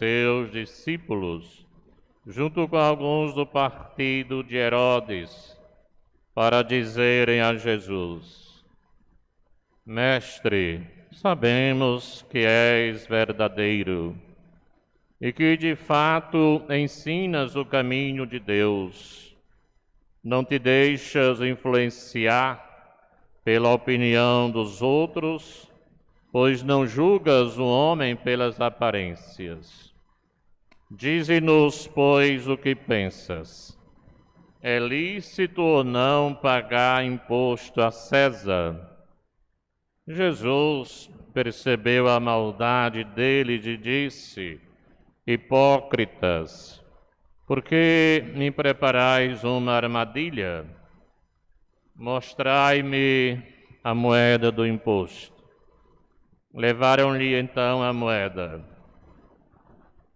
seus discípulos, junto com alguns do partido de Herodes, para dizerem a Jesus: Mestre, sabemos que és verdadeiro e que de fato ensinas o caminho de Deus. Não te deixas influenciar pela opinião dos outros, pois não julgas o homem pelas aparências. Dize-nos, pois, o que pensas. É lícito ou não pagar imposto a César? Jesus percebeu a maldade deles e disse: Hipócritas, por que me preparais uma armadilha? Mostrai-me a moeda do imposto. Levaram-lhe então a moeda.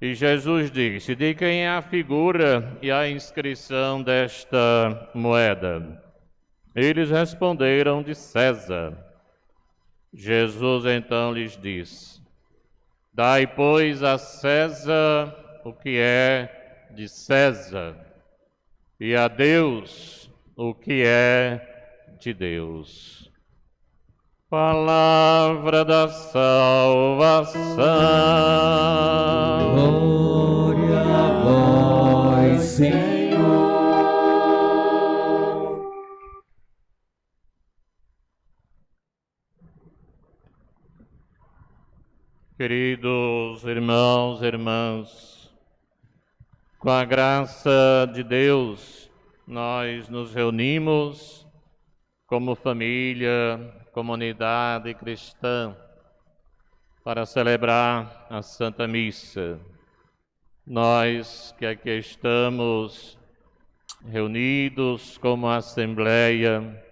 E Jesus disse: De quem é a figura e a inscrição desta moeda? Eles responderam: de César. Jesus então lhes disse: Dai, pois, a César o que é de César, e a Deus o que é de Deus. Palavra da salvação. Glória a vós, Senhor. Queridos irmãos e irmãs, com a graça de Deus, nós nos reunimos como família, comunidade cristã, para celebrar a Santa Missa. Nós que aqui estamos reunidos como Assembleia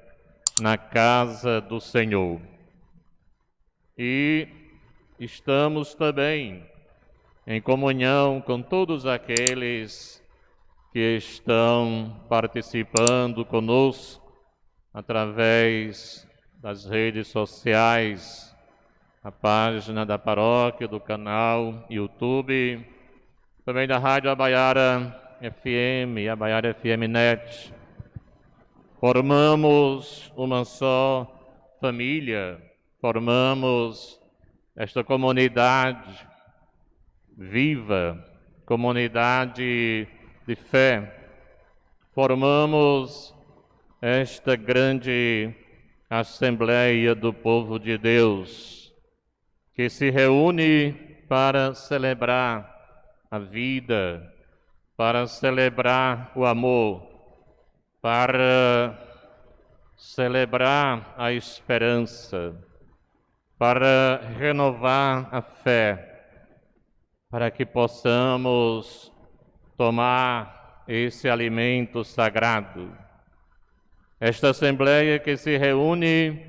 na casa do Senhor. E estamos também em comunhão com todos aqueles que estão participando conosco através das redes sociais, a página da paróquia, do canal YouTube, também da Rádio Abaiara FM, Abaiara FM Net. Formamos uma só família, formamos esta comunidade viva, comunidade de fé. Formamos esta grande Assembleia do povo de Deus, que se reúne para celebrar a vida, para celebrar o amor, para celebrar a esperança, para renovar a fé, para que possamos tomar esse alimento sagrado. Esta Assembleia que se reúne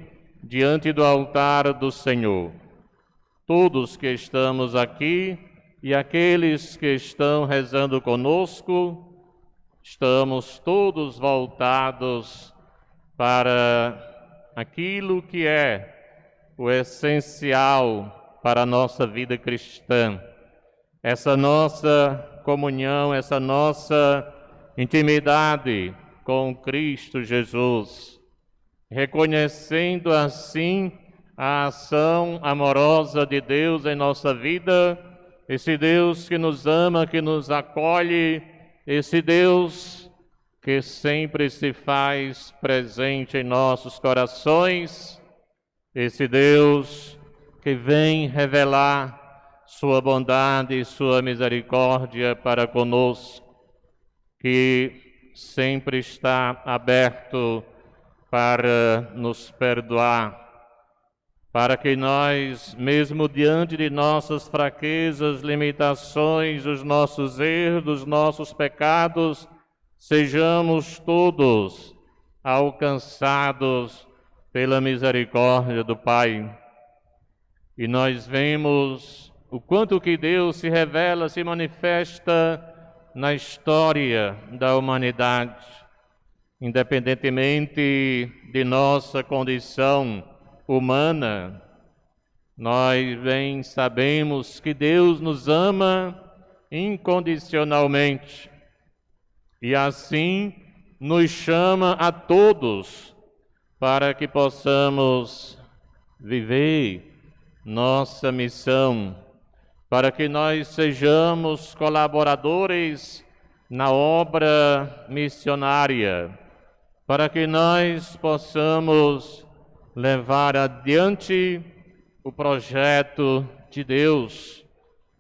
diante do altar do Senhor. Todos que estamos aqui e aqueles que estão rezando conosco, estamos todos voltados para aquilo que é o essencial para a nossa vida cristã, essa nossa comunhão, essa nossa intimidade com Cristo Jesus, reconhecendo assim a ação amorosa de Deus em nossa vida, esse Deus que nos ama, que nos acolhe, esse Deus que sempre se faz presente em nossos corações, esse Deus que vem revelar sua bondade e sua misericórdia para conosco, que sempre está aberto para nos perdoar, para que nós, mesmo diante de nossas fraquezas, limitações, os nossos erros, os nossos pecados, sejamos todos alcançados pela misericórdia do Pai. E nós vemos o quanto que Deus se revela, se manifesta na história da humanidade, independentemente de nossa condição humana. Nós bem sabemos que Deus nos ama incondicionalmente e assim nos chama a todos para que possamos viver nossa missão, para que nós sejamos colaboradores na obra missionária, para que nós possamos levar adiante o projeto de Deus,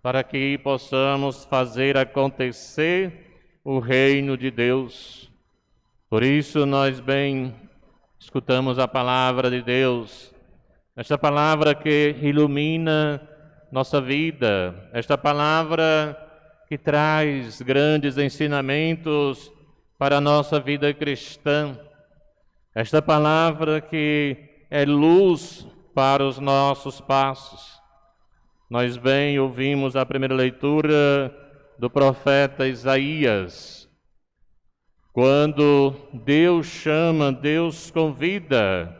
para que possamos fazer acontecer o reino de Deus. Por isso nós bem escutamos a palavra de Deus, esta palavra que ilumina nossa vida, esta palavra que traz grandes ensinamentos para a nossa vida cristã, esta palavra que é luz para os nossos passos. Nós bem ouvimos a primeira leitura do profeta Isaías, quando Deus chama, Deus convida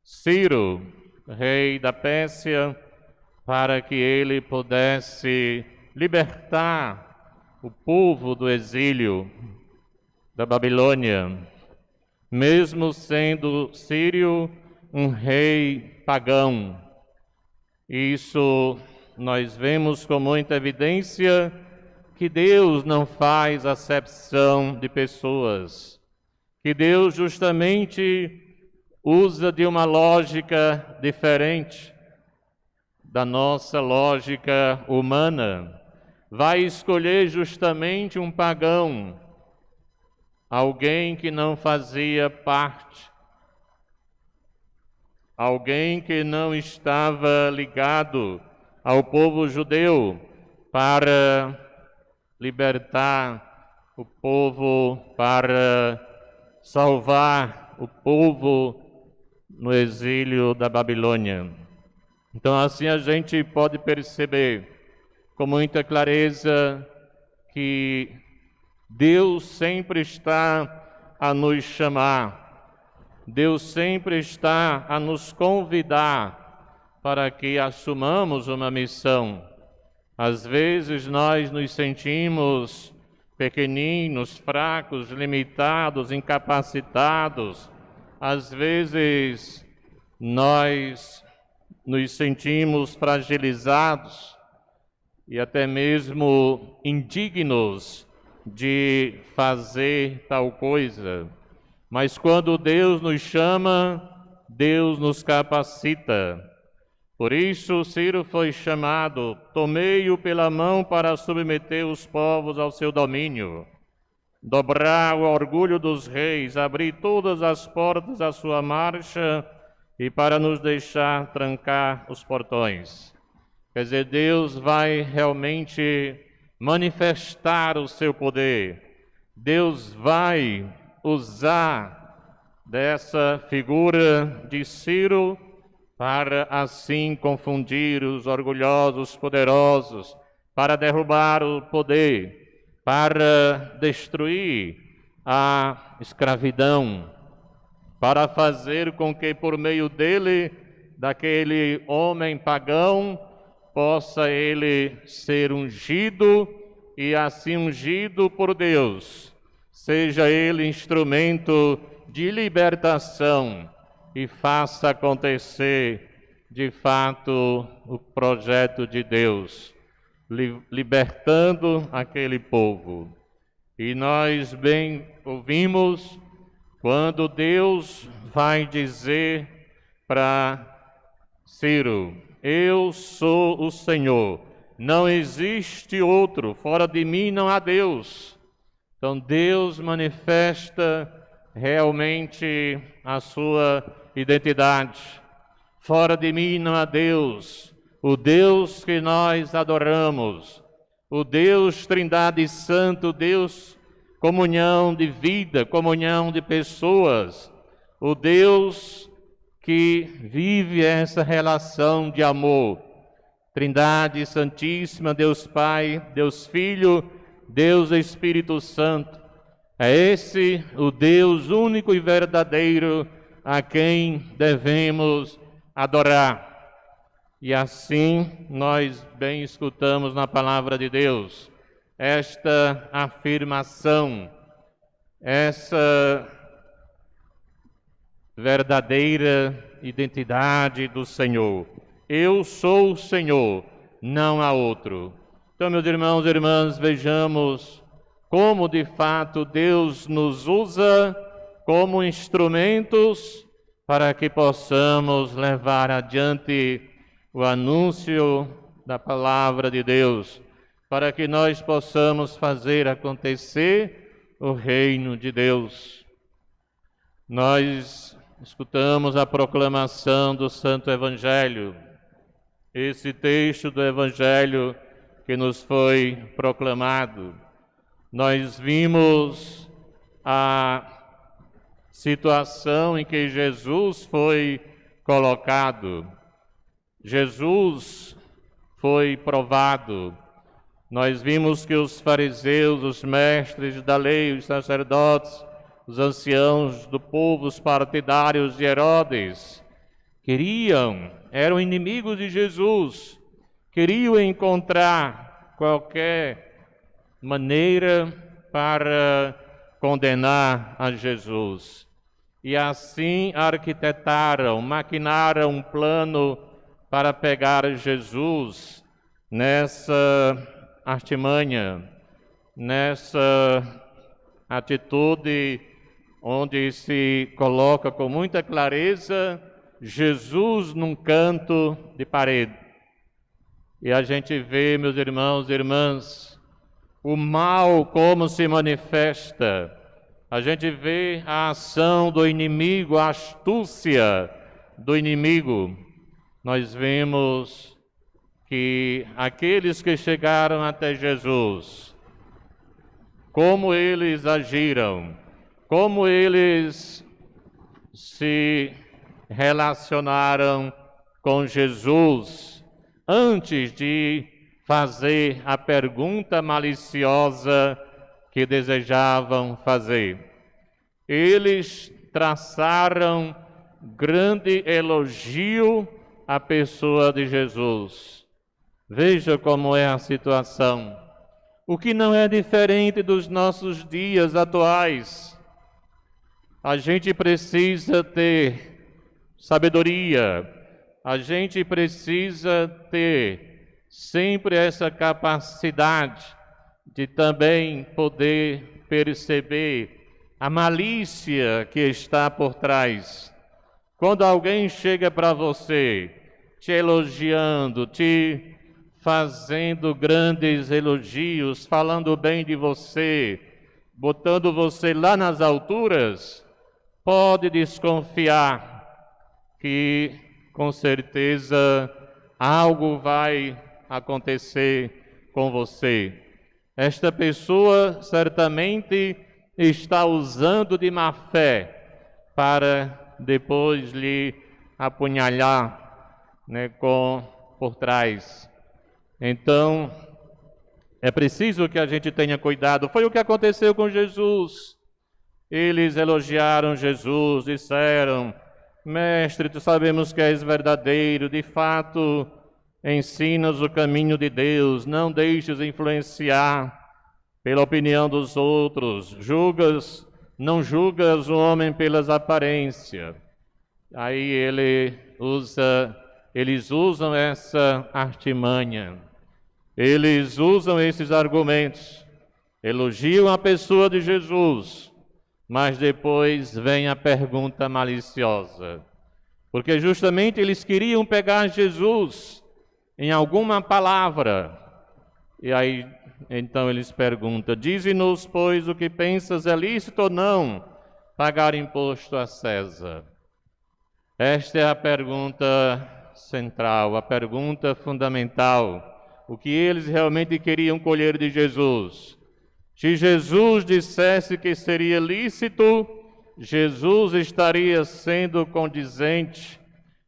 Ciro, rei da Pérsia, para que ele pudesse libertar o povo do exílio da Babilônia, mesmo sendo Ciro um rei pagão. Isso nós vemos com muita evidência que Deus não faz acepção de pessoas, que Deus justamente usa de uma lógica diferente da nossa lógica humana. Vai escolher justamente um pagão, alguém que não fazia parte, alguém que não estava ligado ao povo judeu, para libertar o povo, para salvar o povo no exílio da Babilônia. Então assim a gente pode perceber com muita clareza que Deus sempre está a nos chamar, Deus sempre está a nos convidar para que assumamos uma missão. Às vezes nós nos sentimos pequeninos, fracos, limitados, incapacitados. Às vezes nós nos sentimos fragilizados e até mesmo indignos de fazer tal coisa. Mas quando Deus nos chama, Deus nos capacita. Por isso Ciro foi chamado, tomei-o pela mão para submeter os povos ao seu domínio, dobrar o orgulho dos reis, abrir todas as portas à sua marcha e para nos deixar trancar os portões. Quer dizer, Deus vai realmente manifestar o seu poder. Deus vai usar dessa figura de Ciro para assim confundir os orgulhosos, poderosos, para derrubar o poder, para destruir a escravidão, para fazer com que por meio dele, daquele homem pagão, possa ele ser ungido e assim ungido por Deus, seja ele instrumento de libertação e faça acontecer de fato o projeto de Deus, libertando aquele povo. E nós bem ouvimos quando Deus vai dizer para Ciro: eu sou o Senhor, não existe outro, fora de mim não há Deus. Então Deus manifesta realmente a sua identidade. Fora de mim não há Deus, o Deus que nós adoramos, o Deus Trindade Santo, Deus comunhão de vida, comunhão de pessoas, o Deus que vive essa relação de amor. Trindade Santíssima, Deus Pai, Deus Filho, Deus Espírito Santo. É esse o Deus único e verdadeiro a quem devemos adorar. E assim nós bem escutamos na palavra de Deus. esta afirmação, essa verdadeira identidade do Senhor. Eu sou o Senhor, não há outro. Então, meus irmãos e irmãs, vejamos como de fato Deus nos usa como instrumentos para que possamos levar adiante o anúncio da palavra de Deus, para que nós possamos fazer acontecer o reino de Deus. Nós escutamos a proclamação do Santo Evangelho. Esse texto do Evangelho que nos foi proclamado, nós vimos a situação em que Jesus foi colocado. Jesus foi provado. Nós vimos que os fariseus, os mestres da lei, os sacerdotes, os anciãos do povo, os partidários de Herodes, eram inimigos de Jesus, queriam encontrar qualquer maneira para condenar a Jesus. E assim arquitetaram, maquinaram um plano para pegar Jesus nessa artimanha, nessa atitude onde se coloca com muita clareza Jesus num canto de parede. E a gente vê, meus irmãos e irmãs, o mal como se manifesta. A gente vê a ação do inimigo, a astúcia do inimigo. Nós vemos que aqueles que chegaram até Jesus, como eles agiram, como eles se relacionaram com Jesus antes de fazer a pergunta maliciosa que desejavam fazer. Eles traçaram grande elogio à pessoa de Jesus. Veja como é a situação. O que não é diferente dos nossos dias atuais. A gente precisa ter sabedoria, a gente precisa ter sempre essa capacidade de também poder perceber a malícia que está por trás. Quando alguém chega para você, te elogiando, te fazendo grandes elogios, falando bem de você, botando você lá nas alturas, pode desconfiar que com certeza algo vai acontecer com você. Esta pessoa certamente está usando de má fé para depois lhe apunhalar, por trás. Então, é preciso que a gente tenha cuidado. Foi o que aconteceu com Jesus. Eles elogiaram Jesus, disseram: Mestre, tu sabemos que és verdadeiro, de fato, ensinas o caminho de Deus, não deixes influenciar pela opinião dos outros, não julgas o homem pelas aparências. Aí eles usam essa artimanha, eles usam esses argumentos, elogiam a pessoa de Jesus, mas depois vem a pergunta maliciosa, porque justamente eles queriam pegar Jesus em alguma palavra. E aí, então eles perguntam: dize-nos, pois, o que pensas, é lícito ou não pagar imposto a César? Esta é a pergunta central, a pergunta fundamental. O que eles realmente queriam colher de Jesus? Se Jesus dissesse que seria lícito, Jesus estaria sendo condizente,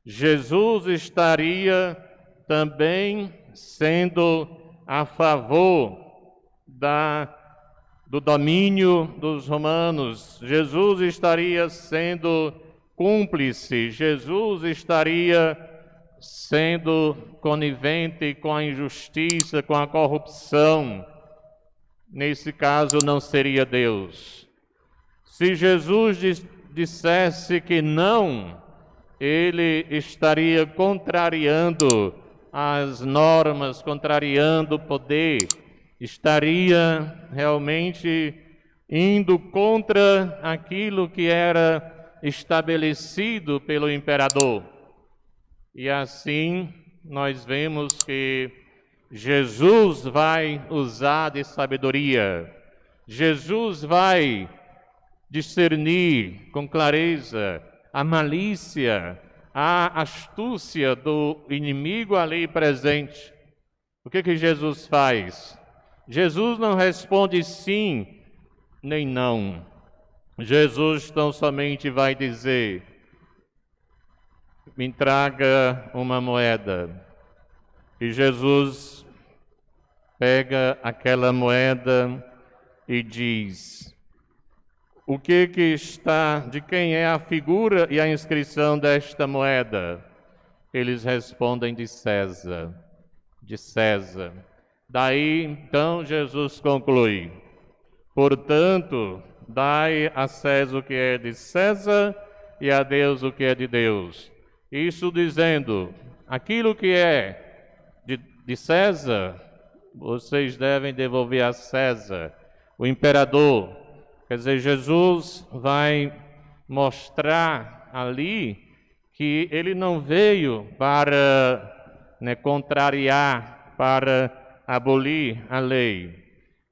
Jesus estaria também sendo a favor do domínio dos romanos, Jesus estaria sendo cúmplice, Jesus estaria sendo conivente com a injustiça, com a corrupção. nesse caso não seria Deus. Se Jesus dissesse que não, ele estaria contrariando as normas, contrariando o poder, estaria realmente indo contra aquilo que era estabelecido pelo imperador. E assim nós vemos que Jesus vai usar de sabedoria, Jesus vai discernir com clareza a malícia, a astúcia do inimigo ali presente. O que Jesus faz? Jesus não responde sim nem não. Jesus tão somente vai dizer: me traga uma moeda. E Jesus pega aquela moeda e diz: o que está, de quem é a figura e a inscrição desta moeda? Eles respondem: de César, de César. Daí então Jesus conclui: portanto, dai a César o que é de César e a Deus o que é de Deus. Isso dizendo, aquilo que é de César, vocês devem devolver a César, o imperador. Quer dizer, Jesus vai mostrar ali que ele não veio para contrariar, para abolir a lei,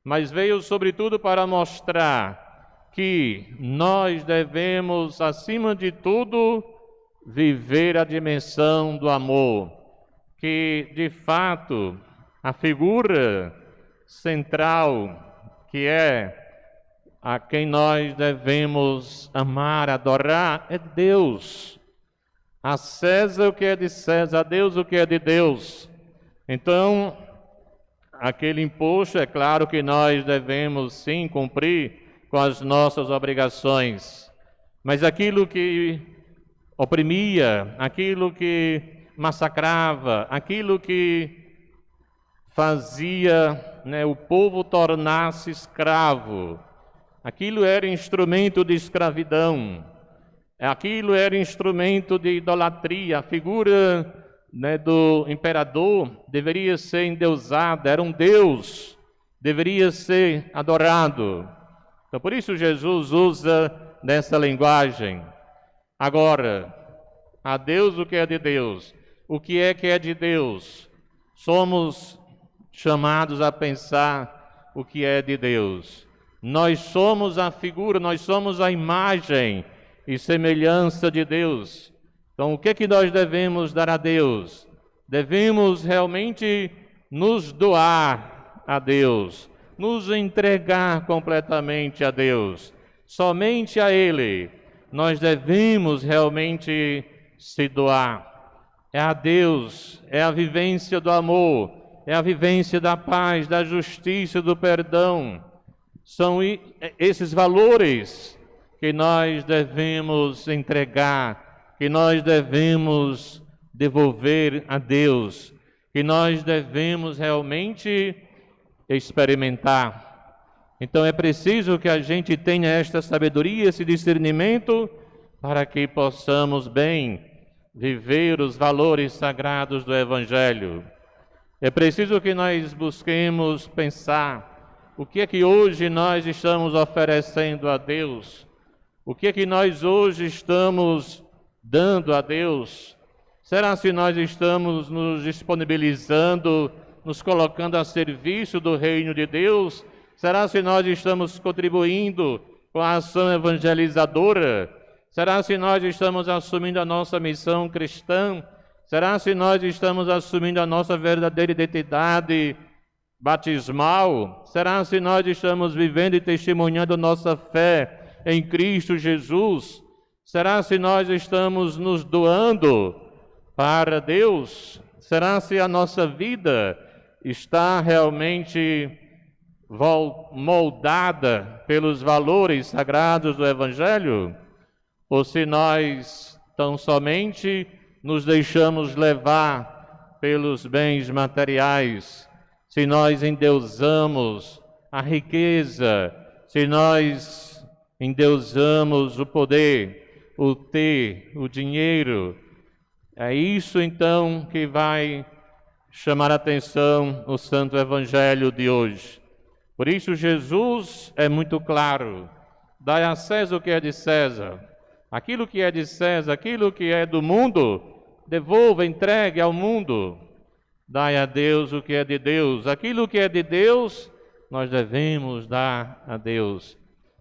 mas veio sobretudo para mostrar que nós devemos, acima de tudo, viver a dimensão do amor, que de fato a figura central, que é a quem nós devemos amar, adorar, é Deus. A César o que é de César, a Deus o que é de Deus. Então, aquele imposto, é claro que nós devemos sim cumprir com as nossas obrigações, mas aquilo que oprimia, aquilo que massacrava, aquilo que fazia o povo tornar-se escravo, aquilo era instrumento de escravidão, aquilo era instrumento de idolatria. A figura do imperador deveria ser endeusada, era um Deus, deveria ser adorado. Então, por isso Jesus usa dessa linguagem. Agora, a Deus o que é de Deus. O que é de Deus? Somos chamados a pensar o que é de Deus. Nós somos a figura, nós somos a imagem e semelhança de Deus. Então, o que nós devemos dar a Deus? Devemos realmente nos doar a Deus, nos entregar completamente a Deus. Somente a Ele nós devemos realmente se doar. É a Deus, é a vivência do amor, é a vivência da paz, da justiça, do perdão. São esses valores que nós devemos entregar, que nós devemos devolver a Deus, que nós devemos realmente experimentar. Então é preciso que a gente tenha esta sabedoria, esse discernimento, para que possamos bem viver os valores sagrados do Evangelho. É preciso que nós busquemos pensar o que é que hoje nós estamos oferecendo a Deus, o que é que nós hoje estamos dando a Deus. Será se nós estamos nos disponibilizando, nos colocando a serviço do reino de Deus? Será se nós estamos contribuindo com a ação evangelizadora? Será se nós estamos assumindo a nossa missão cristã? Será se nós estamos assumindo a nossa verdadeira identidade batismal? Será se nós estamos vivendo e testemunhando nossa fé em Cristo Jesus? Será se nós estamos nos doando para Deus? Será se a nossa vida está realmente moldada pelos valores sagrados do Evangelho? Ou se nós tão somente nos deixamos levar pelos bens materiais, se nós endeusamos a riqueza, se nós endeusamos o poder, o ter, o dinheiro, é isso então que vai chamar a atenção o Santo Evangelho de hoje. Por isso Jesus é muito claro: dai a César o que é de César, aquilo que é de César, aquilo que é do mundo, devolva, entregue ao mundo. Dai a Deus o que é de Deus, aquilo que é de Deus, nós devemos dar a Deus.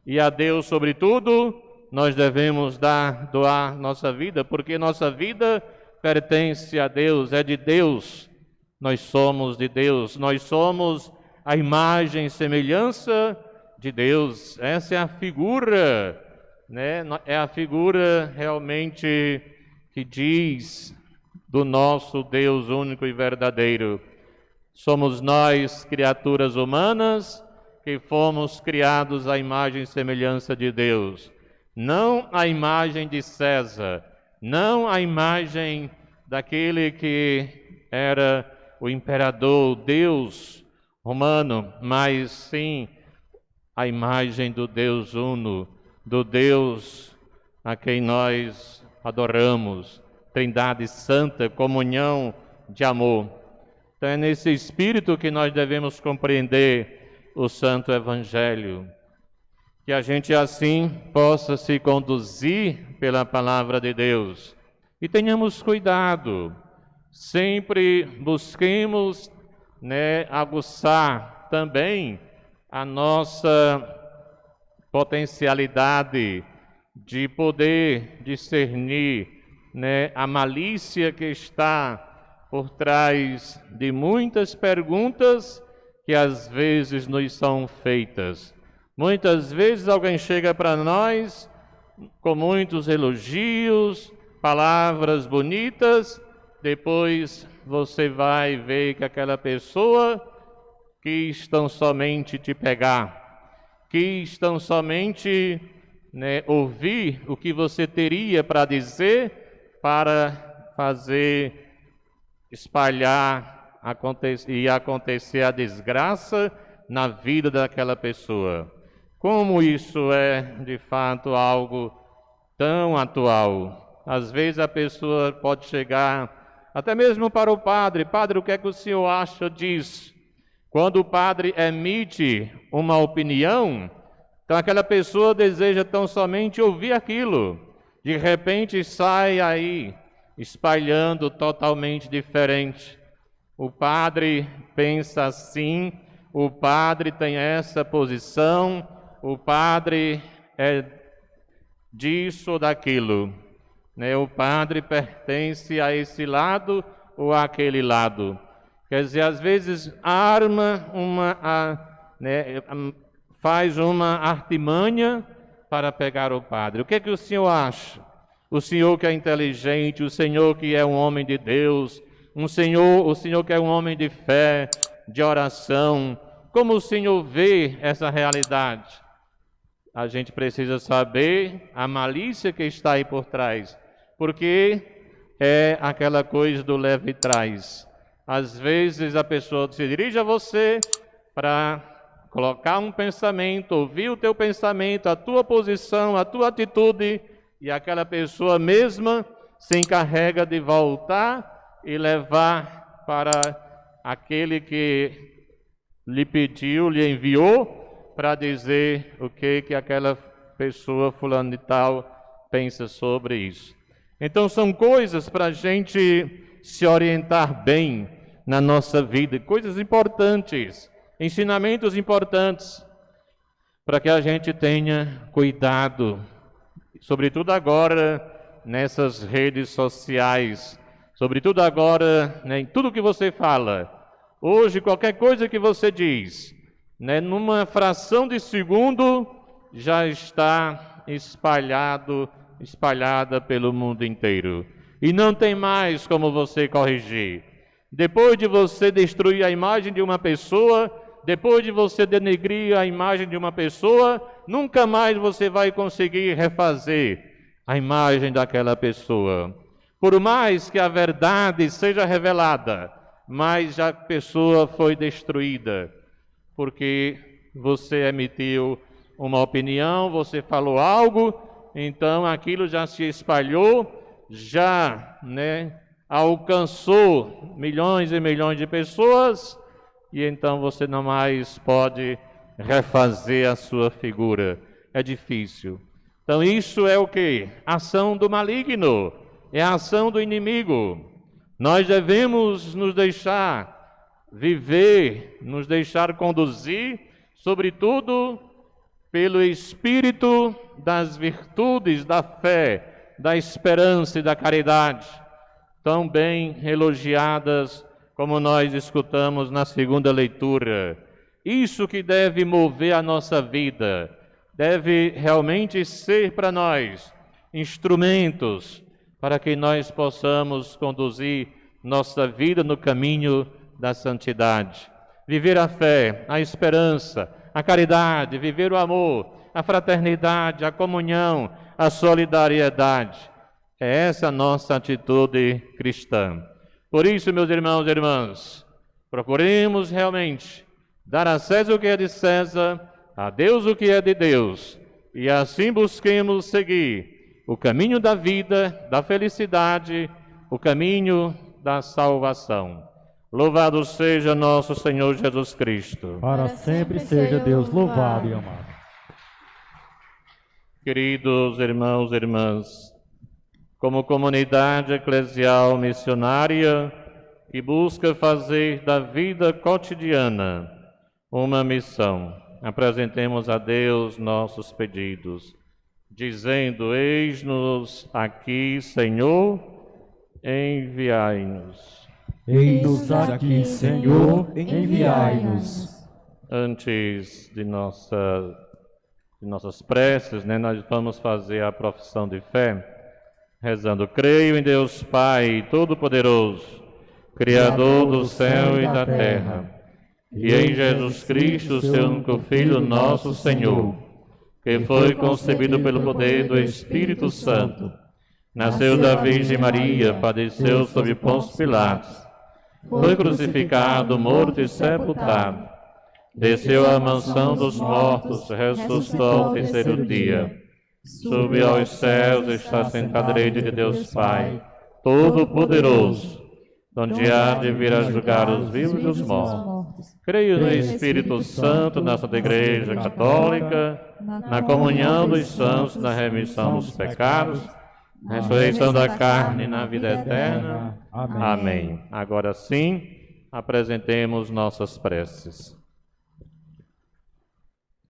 E a Deus, sobretudo, nós devemos doar nossa vida, porque nossa vida pertence a Deus, é de Deus. Nós somos de Deus, nós somos a imagem e semelhança de Deus. Essa é a figura, né? É a figura realmente que diz do nosso Deus único e verdadeiro. Somos nós, criaturas humanas, que fomos criados à imagem e semelhança de Deus. Não a imagem de César, não a imagem daquele que era o imperador, Deus romano, mas sim a imagem do Deus uno, do Deus a quem nós adoramos, Trindade Santa, comunhão de amor. Então é nesse espírito que nós devemos compreender o Santo Evangelho, que a gente assim possa se conduzir pela palavra de Deus. E tenhamos cuidado, sempre busquemos, aguçar também a nossa potencialidade de poder discernir, a malícia que está por trás de muitas perguntas que às vezes nos são feitas. Muitas vezes alguém chega para nós com muitos elogios, palavras bonitas, depois você vai ver que aquela pessoa quis tão somente te pegar, quis tão somente ouvir o que você teria para dizer, para fazer espalhar e acontecer a desgraça na vida daquela pessoa. Como isso é, de fato, algo tão atual. Às vezes a pessoa pode chegar até mesmo para o padre: padre, o que é que o senhor acha disso? Quando o padre emite uma opinião, então aquela pessoa deseja tão somente ouvir aquilo. De repente sai aí espalhando totalmente diferente. O padre pensa assim, o padre tem essa posição, o padre é disso ou daquilo. O padre pertence a esse lado ou àquele lado. Quer dizer, às vezes faz uma artimanha para pegar o padre. O que é que o senhor acha? O senhor que é inteligente, o senhor que é um homem de Deus, o senhor que é um homem de fé, de oração, como o senhor vê essa realidade? A gente precisa saber a malícia que está aí por trás, porque é aquela coisa do leva e traz. Às vezes a pessoa se dirige a você para colocar um pensamento, ouvir o teu pensamento, a tua posição, a tua atitude, e aquela pessoa mesma se encarrega de voltar e levar para aquele que lhe pediu, lhe enviou, para dizer o que aquela pessoa fulano de tal pensa sobre isso. Então são coisas para a gente se orientar bem na nossa vida, coisas importantes, ensinamentos importantes, para que a gente tenha cuidado, sobretudo agora nessas redes sociais, sobretudo agora em tudo que você fala. Hoje, qualquer coisa que você diz, numa fração de segundo, já está espalhada pelo mundo inteiro. E não tem mais como você corrigir. Depois de você destruir a imagem de uma pessoa, depois de você denegrir a imagem de uma pessoa, nunca mais você vai conseguir refazer a imagem daquela pessoa. Por mais que a verdade seja revelada, mas a pessoa foi destruída, porque você emitiu uma opinião, você falou algo, então aquilo já se espalhou, já, alcançou milhões e milhões de pessoas, e então você não mais pode refazer a sua figura. É difícil. Então isso é o quê? Ação do maligno, é a ação do inimigo. Nós devemos nos deixar viver, nos deixar conduzir, sobretudo pelo espírito das virtudes, da fé, da esperança e da caridade, tão bem elogiadas como nós escutamos na segunda leitura. Isso que deve mover a nossa vida, deve realmente ser para nós instrumentos para que nós possamos conduzir nossa vida no caminho da santidade. Viver a fé, a esperança, a caridade, viver o amor, a fraternidade, a comunhão, a solidariedade. É essa a nossa atitude cristã. Por isso, meus irmãos e irmãs, procuremos realmente dar a César o que é de César, a Deus o que é de Deus, e assim busquemos seguir o caminho da vida, da felicidade, o caminho da salvação. Louvado seja nosso Senhor Jesus Cristo. Para sempre seja Deus louvado e amado. Queridos irmãos e irmãs, como comunidade eclesial missionária que busca fazer da vida cotidiana uma missão, apresentemos a Deus nossos pedidos, dizendo: eis-nos aqui, Senhor, enviai-nos. Eis-nos aqui, Senhor, enviai-nos. Antes de nossas preces, nós vamos fazer a profissão de fé, rezando: creio em Deus Pai Todo-Poderoso, Criador do céu e da terra, e em Jesus Cristo, seu único Filho, nosso Senhor, que foi concebido pelo poder do Espírito Santo, nasceu da Virgem Maria, padeceu sob Pôncio Pilatos, foi crucificado, morto e sepultado, desceu à mansão dos mortos, ressuscitou ao terceiro dia, subiu aos céus, está sentado à direita de Deus Pai, Todo-Poderoso, onde há de vir a julgar os vivos e os mortos. Creio no Espírito Santo, na Santa Igreja Católica, na comunhão dos santos, na remissão dos pecados, na ressurreição da carne e na vida eterna. Amém. Agora sim, apresentemos nossas preces.